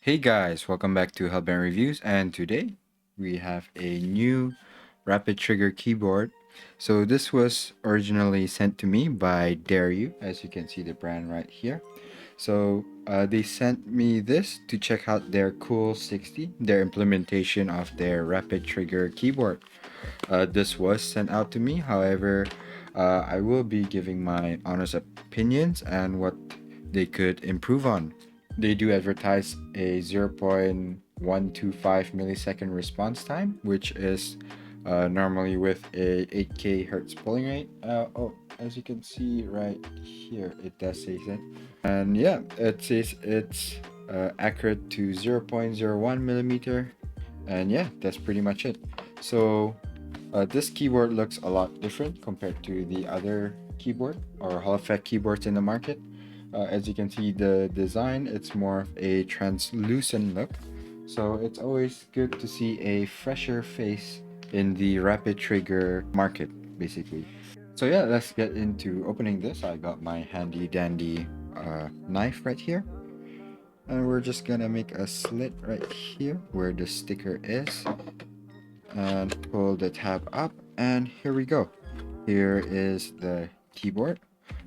Hey guys, welcome back to Hellbent Reviews, and today we have a new rapid trigger keyboard. So this was originally sent to me by Dareu, as you can see the brand right here. So they sent me this to check out their Cool60, their implementation of their rapid trigger keyboard. This was sent out to me, however, I will be giving my honest opinions and what they could improve on. They do advertise a 0.125 millisecond response time, which is normally with a 8K hertz polling rate. As you can see right here, it does say that. And yeah, it says it's accurate to 0.01 millimeter. And yeah, that's pretty much it. So this keyboard looks a lot different compared to the other keyboard or Hall effect keyboards in the market. As you can see, the design, it's more of a translucent look. So it's always good to see a fresher face in the rapid trigger market, basically. So yeah, let's get into opening this. I got my handy dandy knife right here. And we're just gonna make a slit right here where the sticker is. And pull the tab up, and here we go. Here is the keyboard,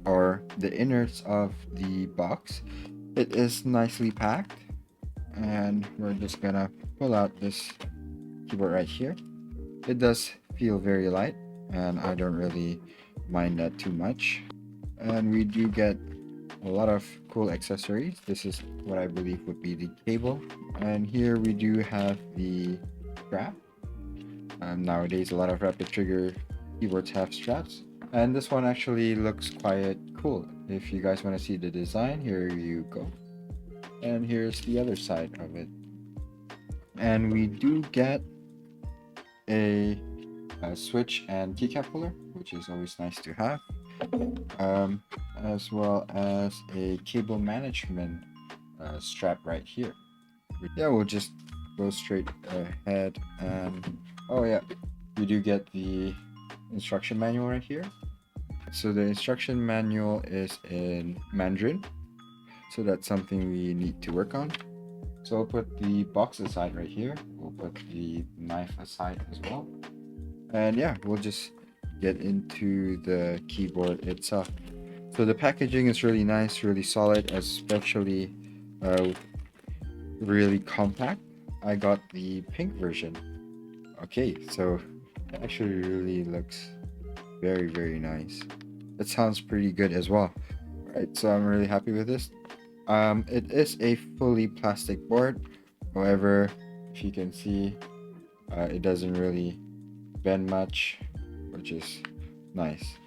or the innards of the box. It is nicely packed, and we're just gonna pull out this keyboard right here. It does feel very light, and I don't really mind that too much. And we do get a lot of cool accessories. This is what I believe would be the cable, and here we do have the strap. Nowadays, a lot of rapid trigger keyboards have straps, and this one actually looks quite cool. If you guys want to see the design, here you go. And here's the other side of it. And we do get a switch and keycap puller, which is always nice to have, as well as a cable management strap right here. Yeah, we'll just go straight ahead. And oh yeah, we do get the instruction manual right here. So the instruction manual is in Mandarin, so that's something we need to work on. So I'll put the box aside right here. We'll put the knife aside as well. And yeah, we'll just get into the keyboard itself. So the packaging is really nice, really solid, especially really compact. I got the pink version. Okay, so it actually really looks very nice. It sounds pretty good as well. Right, so I'm really happy with this. It is a fully plastic board. However, if you can see, it doesn't really bend much, which is nice.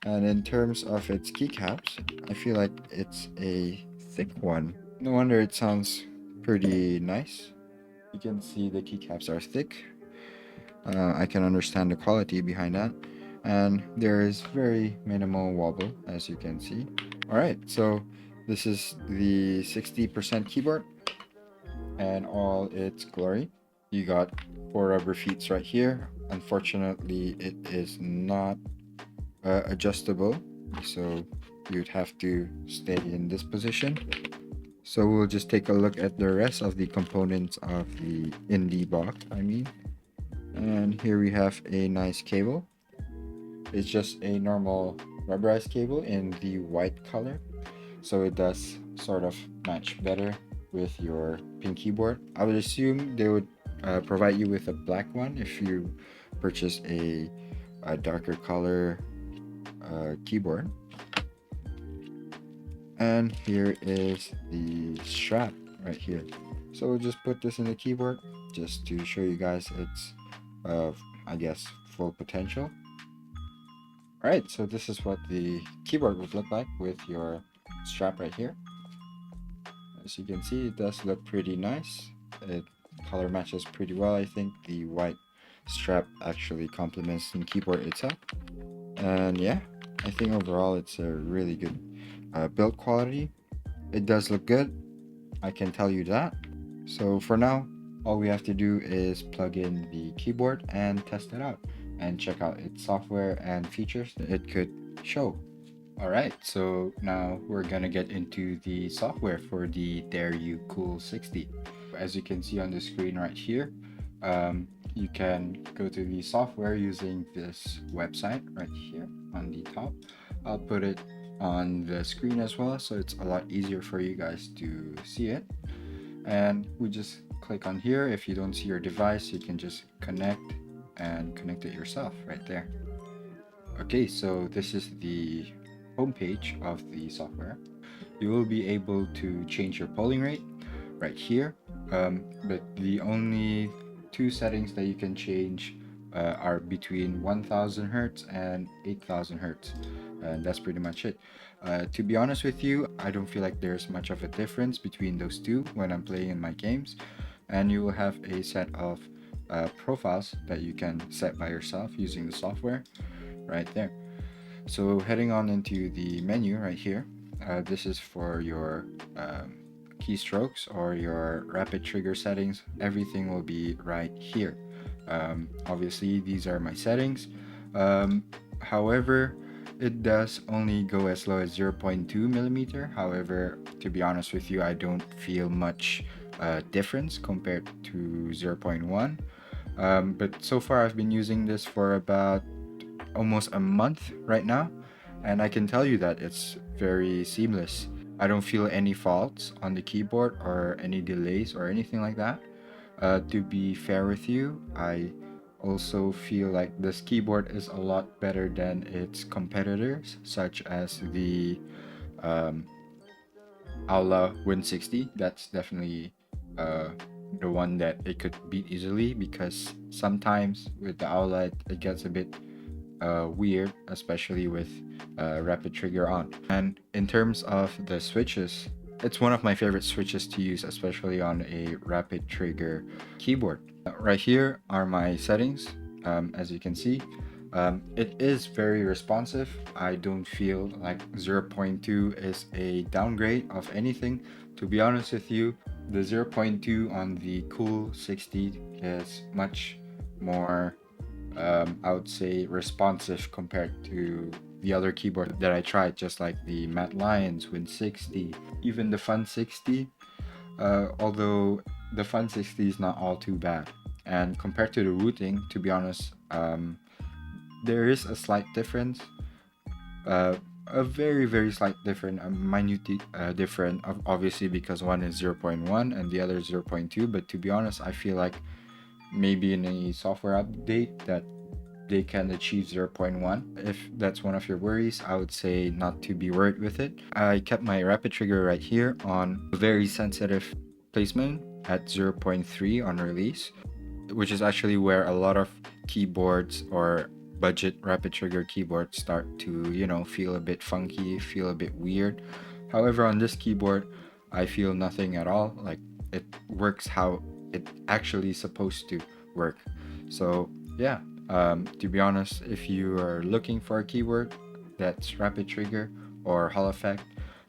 And in terms of its keycaps, I feel like it's a thick one. No wonder it sounds pretty nice. You can see the keycaps are thick. I can understand the quality behind that. And there is very minimal wobble, as you can see. Alright, so this is the 60% keyboard and all its glory. You got 4 rubber feet right here. Unfortunately, it is not adjustable, so you'd have to stay in this position. So we'll just take a look at the rest of the components of the indie box, and here we have a nice cable. It's just a normal rubberized cable in the white color, so it does sort of match better with your pink keyboard. I would assume they would provide you with a black one if you purchase a darker color keyboard. And here is the strap right here. So we'll just put this in the keyboard just to show you guys its I guess full potential. Alright, so this is what the keyboard would look like with your strap right here. As you can see, it does look pretty nice. It color matches pretty well. I think the white strap actually complements the keyboard itself. And yeah, I think overall it's a really good build quality. It does look good, I can tell you that. So for now, all we have to do is plug in the keyboard and test it out and check out its software and features that it could show. Alright, so now we're gonna get into the software for the Dareu Cool60. As you can see on the screen right here, you can go to the software using this website right here on the top. I'll put it on the screen as well, so it's a lot easier for you guys to see it. And we just click on here. If you don't see your device, you can just connect and connect it yourself right there. Okay, so this is the homepage of the software. You will be able to change your polling rate right here, but the only two settings that you can change are between 1000 hertz and 8000 hertz, and that's pretty much it. To be honest with you, I don't feel like there's much of a difference between those two when I'm playing in my games, and you will have a set of profiles that you can set by yourself using the software right there. So heading on into the menu right here, this is for your keystrokes or your rapid trigger settings. Everything will be right here. Obviously, these are my settings. However, it does only go as low as 0.2 millimeter. However, to be honest with you, I don't feel much difference compared to 0.1. But so far, I've been using this for about almost a month right now, and I can tell you that it's very seamless. I don't feel any faults on the keyboard or any delays or anything like that. To be fair with you, I also feel like this keyboard is a lot better than its competitors, such as the um, Aula Win60. That's definitely the one that it could beat easily, because sometimes with the Aula it gets a bit weird, especially with rapid trigger on. And in terms of the switches, it's one of my favorite switches to use, especially on a rapid trigger keyboard. Right here are my settings. As you can see, it is very responsive. I don't feel like 0.2 is a downgrade of anything. To be honest with you, the 0.2 on the Cool60 is much more I would say responsive compared to the other keyboard that I tried, just like the Matt Lions, Win60, even the Fun60. Although the Fun60 is not all too bad, and compared to the routing, to be honest, there is a slight difference. A very slight different, a minute different, obviously, because one is 0.1 and the other is 0.2. But to be honest, I feel like maybe in a software update that they can achieve 0.1. If that's one of your worries, I would say not to be worried with it. I kept my rapid trigger right here on a very sensitive placement at 0.3 on release, which is actually where a lot of keyboards or budget rapid trigger keyboards start to, feel a bit funky, feel a bit weird. However, on this keyboard, I feel nothing at all. Like, it works how it actually supposed to work. So yeah, to be honest, if you are looking for a keyboard that's rapid trigger or Hall effect,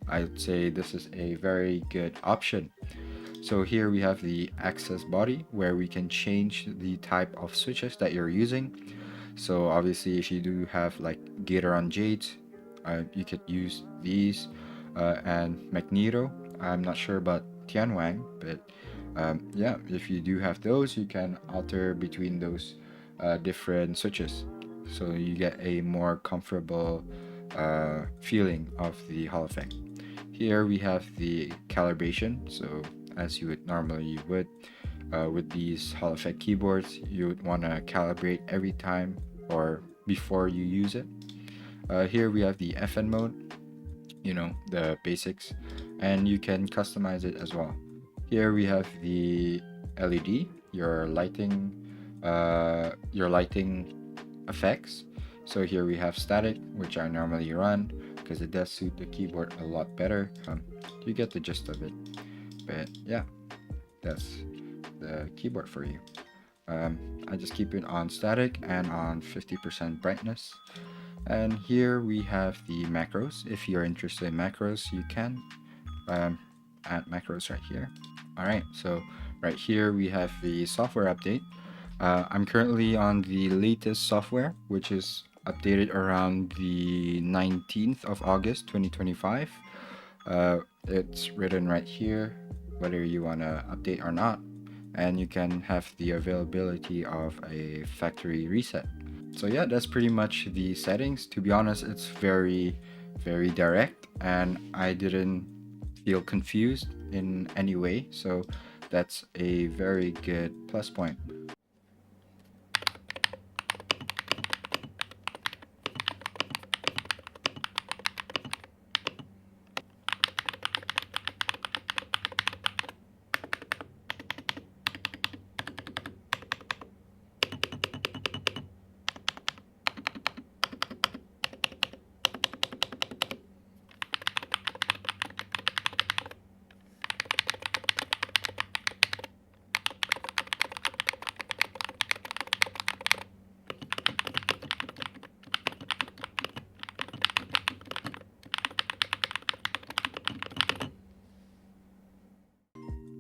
I'd say this is a very good option. So here we have the access body, where we can change the type of switches that you're using. So obviously, if you do have like Gateron Jades, you could use these, and Magneto. I'm not sure about Tianwang, but yeah, if you do have those, you can alter between those different switches, so you get a more comfortable feeling of the Hall effect. Here we have the calibration. So as you would normally would with these Hall effect keyboards, you would want to calibrate every time or before you use it. Here we have the FN mode, the basics, and you can customize it as well. Here we have the LED, your lighting effects. So here we have static, which I normally run because it does suit the keyboard a lot better. You get the gist of it. But yeah, that's the keyboard for you. I just keep it on static and on 50% brightness. And here we have the macros. If you're interested in macros, you can add macros right here. All right, so right here we have the software update. I'm currently on the latest software, which is updated around the 19th of August 2025. It's written right here. whether you want to update or not, and you can have the availability of a factory reset. So yeah, that's pretty much the settings. To be honest, it's very direct, and I didn't feel confused in any way. So that's a very good plus point.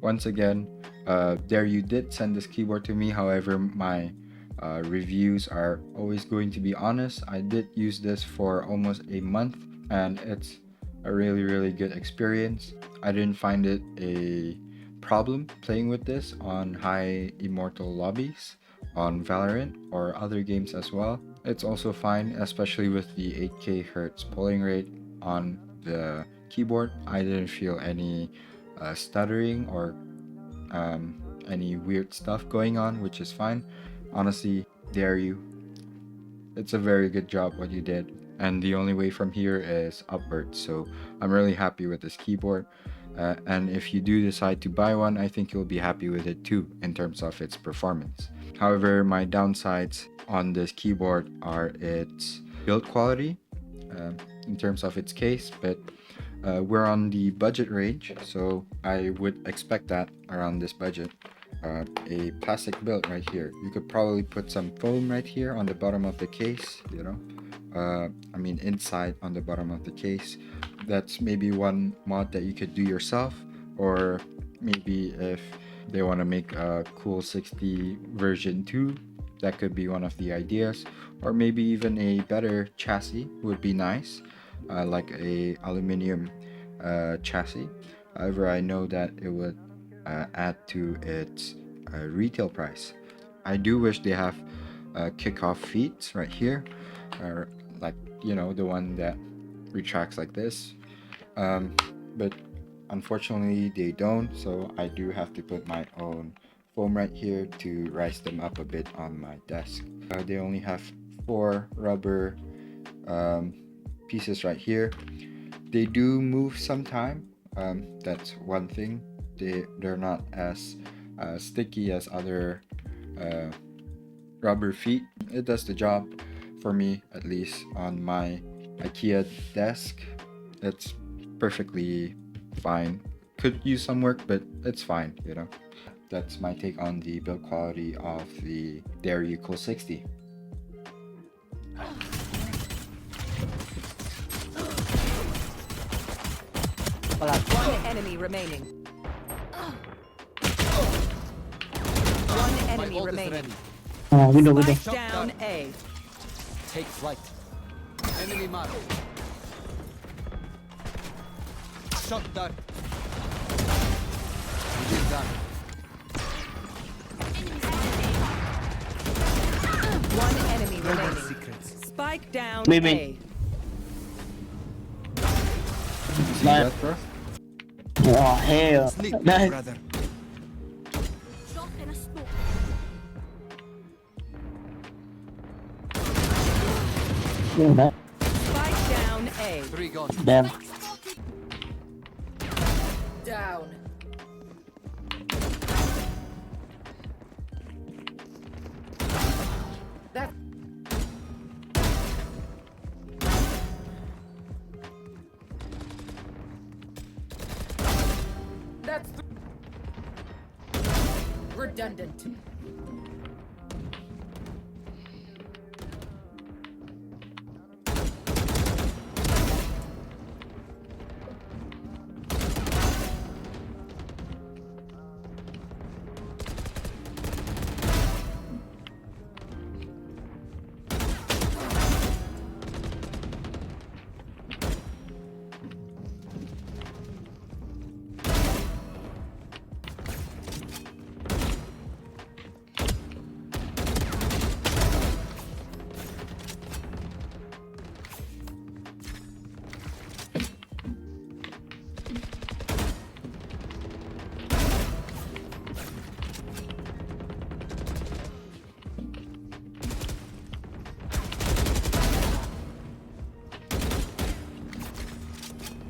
Once again, Dareu did send this keyboard to me. However, my reviews are always going to be honest. I did use this for almost a month, and it's a really good experience. I didn't find it a problem playing with this on high immortal lobbies, on Valorant or other games as well. It's also fine, especially with the 8K hertz polling rate on the keyboard. I didn't feel any stuttering or any weird stuff going on, which is fine. Honestly, dare you. It's a very good job what you did. And the only way from here is upwards. So I'm really happy with this keyboard. And if you do decide to buy one, I think you'll be happy with it too in terms of its performance. However, my downsides on this keyboard are its build quality in terms of its case, but we're on the budget range, so I would expect that around this budget. A plastic build right here. You could probably put some foam right here on the bottom of the case, you know. I mean inside on the bottom of the case. That's maybe one mod that you could do yourself, or maybe if they want to make a Cool60 version 2, that could be one of the ideas, or maybe even a better chassis would be nice, like a aluminium chassis. However, I know that it would add to its retail price. I do wish they have kickoff feet right here, or like, you know, the one that retracts like this, but unfortunately they don't, so I do have to put my own foam right here to rise them up a bit on my desk. They only have 4 rubber pieces right here. They do move sometime. That's one thing. They're not as sticky as other rubber feet. It does the job for me, at least on my IKEA desk. It's perfectly fine. Could use some work, but it's fine, you know. That's my take on the build quality of the Dareu Cool60. One enemy remaining. One enemy remaining. Window. Spike down A. Take flight. Enemy mark. Shot done. Engine done. One enemy remaining. Secrets. Spike down Maybe. A. See that, bro? Oh, hell. Sleep, Nice. brother. Yeah, Spike down A. 3 gone. damn. Down. That. That's redundant.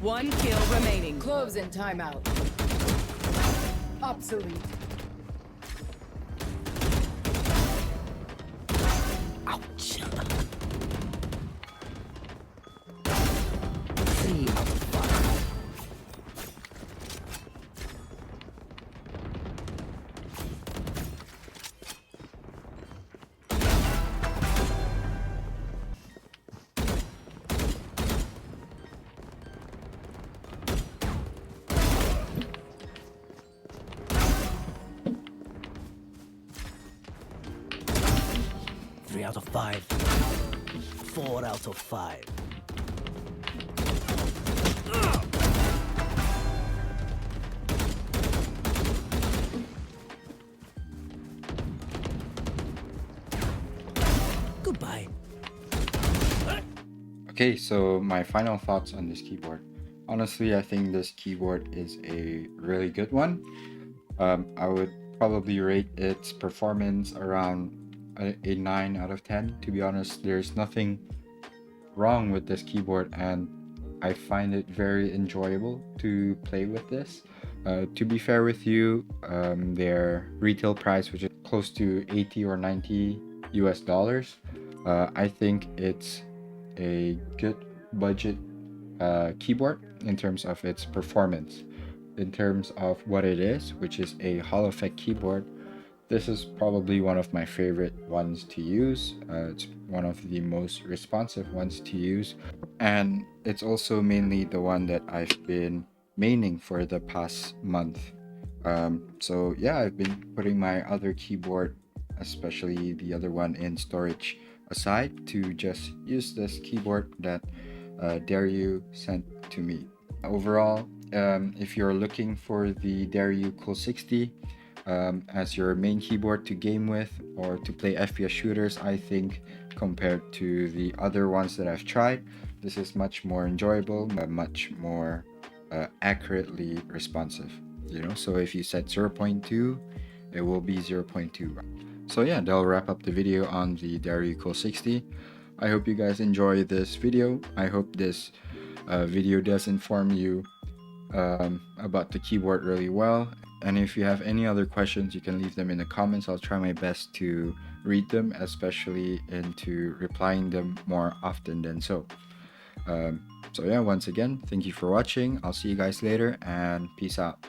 One kill remaining. Cloves in timeout. Obsolete. Ouch. 3 out of 5. Three out of 5. 4 out of 5. Goodbye. Okay, so my final thoughts on this keyboard. Honestly, I think this keyboard is a really good one. I would probably rate its performance around a 9 out of 10. To be honest, there's nothing wrong with this keyboard, and I find it very enjoyable to play with this. To be fair with you, their retail price, which is close to 80 or 90 US dollars, I think it's a good budget keyboard in terms of its performance. In terms of what it is, which is a Hall effect keyboard, this is probably one of my favorite ones to use. It's one of the most responsive ones to use, and it's also mainly the one that I've been maining for the past month. So yeah, I've been putting my other keyboard, especially the other one, in storage aside to just use this keyboard that Dareu sent to me. Overall, if you're looking for the Dareu Cool60 as your main keyboard to game with or to play FPS shooters, I think compared to the other ones that I've tried, this is much more enjoyable, much more accurately responsive. You know, so if you set 0.2, it will be 0.2. So yeah, that'll wrap up the video on the Dareu Cool60. I hope you guys enjoy this video. I hope this video does inform you about the keyboard really well. And if you have any other questions, you can leave them in the comments. I'll try my best to read them, especially into replying them more often than so. So yeah, once again, thank you for watching. I'll see you guys later, and peace out.